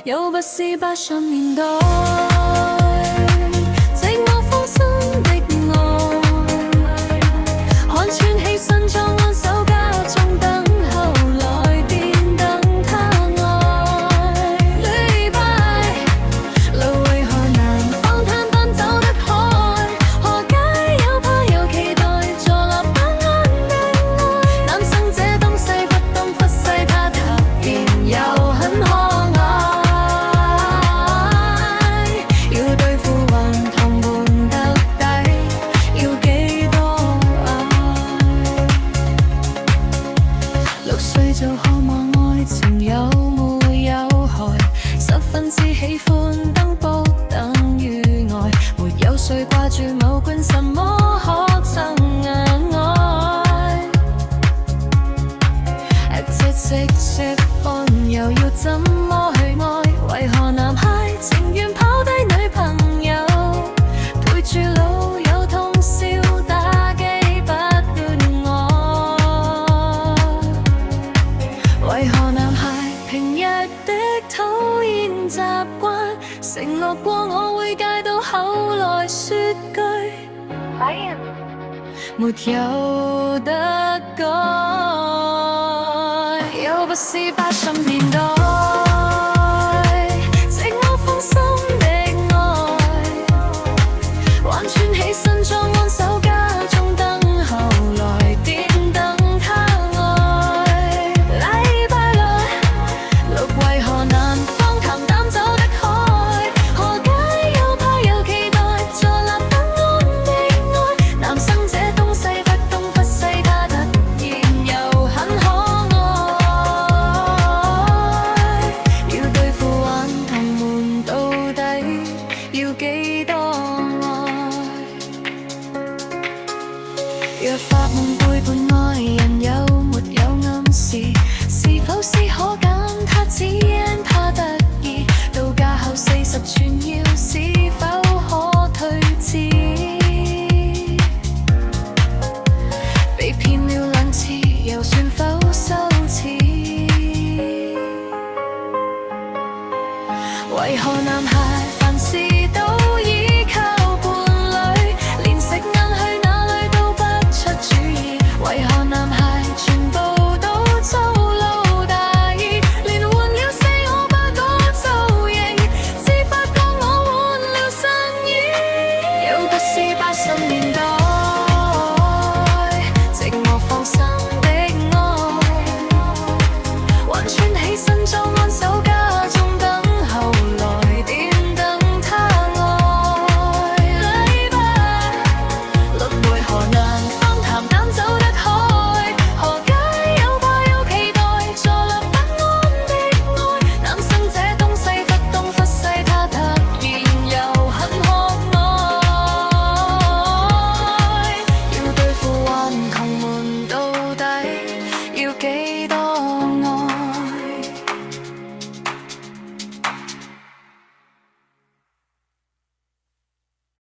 又不是80年代，寂寞芳心的愛，看穿起身裝安守家中等候來電等他愛。禮拜路為何難放攤奔走得開？何解又怕又期待坐立不安的愛？男生這東西忽東忽西，他突然又很可愛。要對付頑童們到底要幾多愛？6歲就渴望愛情有沒有害，十分之喜歡登報等於愛，沒有誰掛住某君什麼可憎愛。直看又要怎麼去愛？為何男孩情願拋低女朋友，陪住老友通宵打機不斷愛？為何男孩平日的討厭習慣，承諾過我會戒，到後來說句沒有得改？又不是80年代，寂寞芳心的愛，還穿起身裝安守家中等候來電等他愛。禮拜六為何難放談膽走得開？何解又怕又期待坐立不安的愛？男生這東西忽東忽西，他突然又很可愛。要對付頑童們到底要幾多愛？若發夢背叛愛人有沒有暗示？是否是可揀他，只因他得意？到家後40寸腰，是否可退置？被騙了2次，又算否羞恥？為何男孩